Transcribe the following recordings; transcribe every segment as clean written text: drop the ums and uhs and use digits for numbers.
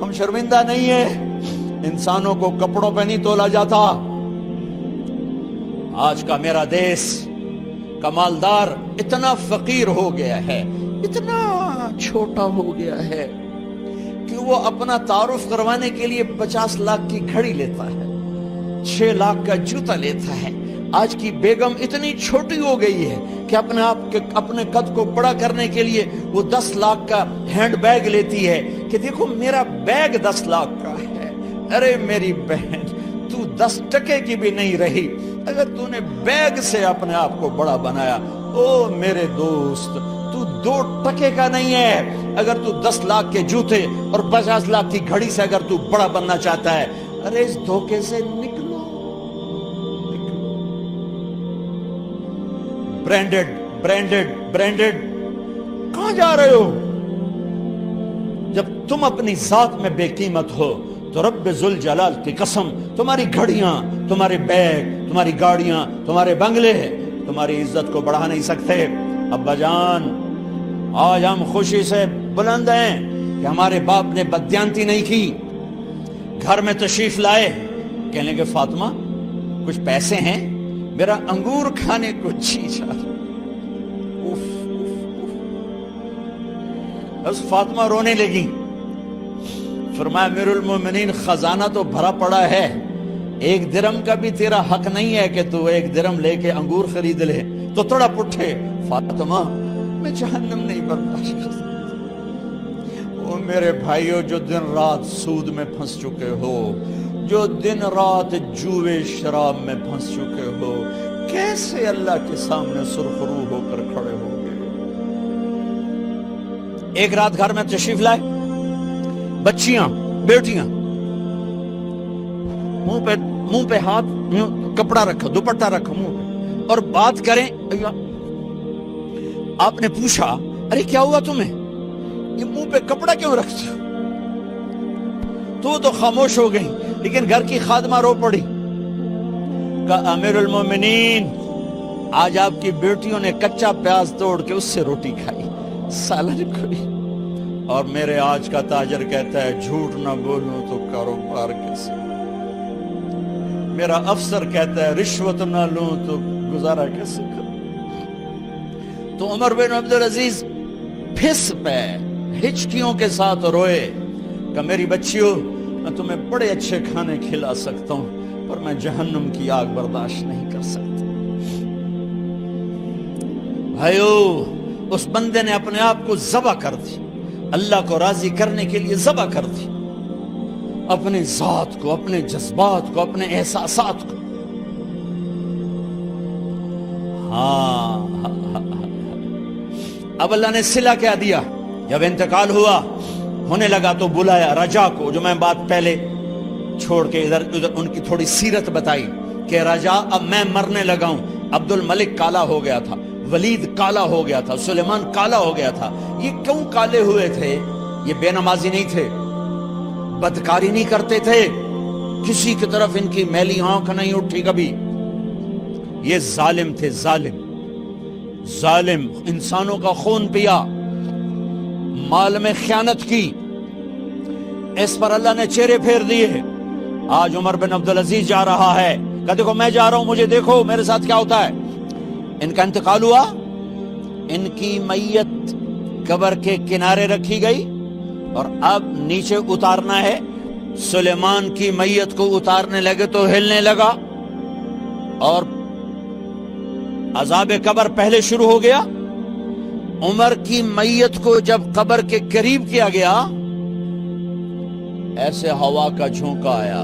ہم شرمندہ نہیں ہیں، انسانوں کو کپڑوں پہ نہیں تولا جاتا۔ آج کا میرا دیس کا مالدار اتنا فقیر ہو گیا ہے، اتنا چھوٹا ہو گیا ہے کہ وہ اپنا تعارف کروانے کے لیے 50 لاکھ کی گھڑی لیتا ہے، 6 لاکھ کا جوتا لیتا ہے۔ آج کی بیگم اتنی چھوٹی ہو گئی ہے کہ اپنے قد کو بڑا کرنے کے لیے وہ 10 لاکھ کا ہینڈ بیگ لیتی ہے کہ دیکھو میرا بیگ 10 لاکھ کا ہے۔ ارے میری بہن، تو 10 ٹکے کی بھی نہیں رہی اگر تو نے بیگ سے اپنے آپ کو بڑا بنایا۔ او میرے دوست، تو 2 ٹکے کا نہیں ہے اگر تو 10 لاکھ کے جوتے اور 50 لاکھ کی گھڑی سے اگر تو بڑا بننا چاہتا ہے۔ ارے اس دھوکے سے نکلو۔ برینڈڈ برینڈڈ برینڈڈ، کہاں جا رہے ہو؟ جب تم اپنی ذات میں بے قیمت ہو تو رب ذوالجلال کی قسم، تمہاری گھڑیاں، تمہارے بیگ، تمہاری گاڑیاں، تمہارے بنگلے تمہاری عزت کو بڑھا نہیں سکتے۔ ابا جان، آج ہم خوشی سے بلند ہیں کہ ہمارے باپ نے بددیانتی نہیں کی۔ گھر میں تشریف لائے، کہنے کہ فاطمہ کچھ پیسے ہیں، میرا انگور کھانے کو جی چاہ رہا۔ بس فاطمہ رونے لگی۔ فرمایا امیر المومنین، خزانہ تو بھرا پڑا ہے، 1 درم کا بھی تیرا حق نہیں ہے کہ تو 1 درم لے کے انگور خرید لے۔ تو تڑپ اٹھے، فاطمہ میں جہنم نہیں برداشت کر سکتا۔ وہ میرے بھائیوں جو دن رات سود میں پھنس چکے ہو، جو دن رات جوے شراب میں پھنس چکے ہو، کیسے اللہ کے سامنے سرخرو ہو کر کھڑے ہو گئے؟ ایک رات گھر میں تشریف لائے، بچیاں، بیٹیاں، منہ پہ ہاتھ، کپڑا رکھا، دوپٹہ رکھا منہ پہ، اور بات کریں۔ آپ نے پوچھا ارے کیا ہوا تمہیں، یہ منہ پہ کپڑا کیوں رکھتے ہو؟ تو خاموش ہو گئی، لیکن گھر کی خادمہ رو پڑی۔ کہا امیر المومنین، آج آپ کی بیٹیوں نے کچا پیاز توڑ کے اس سے روٹی کھائی، سالن کھائی، اور میرے آج کا تاجر کہتا ہے جھوٹ نہ بولوں تو کاروبار کیسے؟ میرا افسر کہتا ہے رشوت نہ لوں تو گزارا کیسے کروں؟ تو عمر بن عبدالعزیز پھس پہ ہچکیوں کے ساتھ روئے کہ میری بچیوں، میں تمہیں بڑے اچھے کھانے کھلا سکتا ہوں پر میں جہنم کی آگ برداشت نہیں کر سکتا۔ بھائیو، اس بندے نے اپنے آپ کو ذبح کر دی، اللہ کو راضی کرنے کے لیے ذبح کر دی، اپنے ذات کو، اپنے جذبات کو، اپنے احساسات کو۔ اب اللہ نے صلہ کیا دیا؟ جب انتقال ہوا، ہونے لگا تو بلایا رجا کو، جو میں بات پہلے چھوڑ کے ادھر ان کی تھوڑی سیرت بتائی کہ رجا اب میں مرنے لگا ہوں۔ عبد الملک کالا ہو گیا تھا، ولید کالا ہو گیا تھا، سلیمان کالا ہو گیا تھا۔ یہ کیوں کالے ہوئے تھے؟ یہ بے نمازی نہیں تھے، بدکاری نہیں کرتے تھے، کسی کی طرف ان کی میلی آنکھ نہیں اٹھی کبھی۔ یہ ظالم تھے، ظالم ظالم، انسانوں کا خون پیا، مال میں خیانت کی، اس پر اللہ نے چہرے پھیر دیے۔ آج عمر بن عبدالعزیز جا رہا ہے کہ دیکھو میں جا رہا ہوں، مجھے دیکھو میرے ساتھ کیا ہوتا ہے۔ ان کا انتقال ہوا، ان کی میت قبر کے کنارے رکھی گئی، اور اب نیچے اتارنا ہے۔ سلیمان کی میت کو اتارنے لگے تو ہلنے لگا، اور عذاب قبر پہلے شروع ہو گیا۔ عمر کی میت کو جب قبر کے قریب کیا گیا، ایسے ہوا کا جھونکا آیا،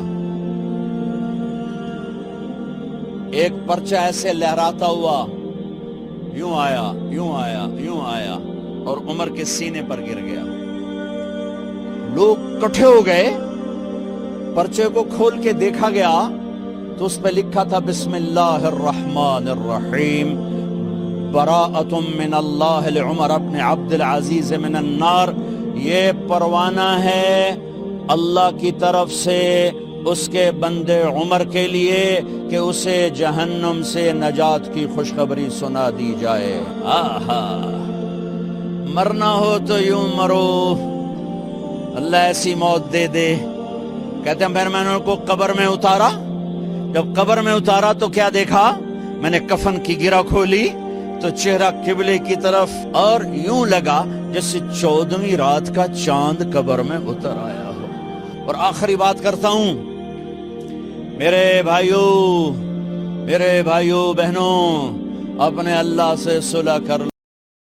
ایک پرچہ ایسے لہراتا ہوا، یوں آیا، یوں آیا، یوں آیا، اور عمر کے سینے پر گر گیا۔ لوگ کٹھے ہو گئے، پرچے کو کھول کے دیکھا گیا تو اس پہ لکھا تھا بسم اللہ الرحمن الرحیم، براءۃ من اللہ لعمر بن عبد العزیز من النار۔ یہ پروانہ ہے اللہ کی طرف سے اس کے بندے عمر کے لیے کہ اسے جہنم سے نجات کی خوشخبری سنا دی جائے۔ آہا، مرنا ہو تو یوں مرو، اللہ ایسی موت دے دے. کہتے ہیں پھر میں نے ان کو قبر میں اتارا. جب قبر میں اتارا تو کیا دیکھا؟ میں نے کفن کی گرہ کھولی تو چہرہ قبلے کی طرف، اور یوں لگا جیسے 14ویں رات کا چاند قبر میں اتر آیا ہو. اور آخری بات کرتا ہوں، میرے بھائیوں بہنوں، اپنے اللہ سے صلح کر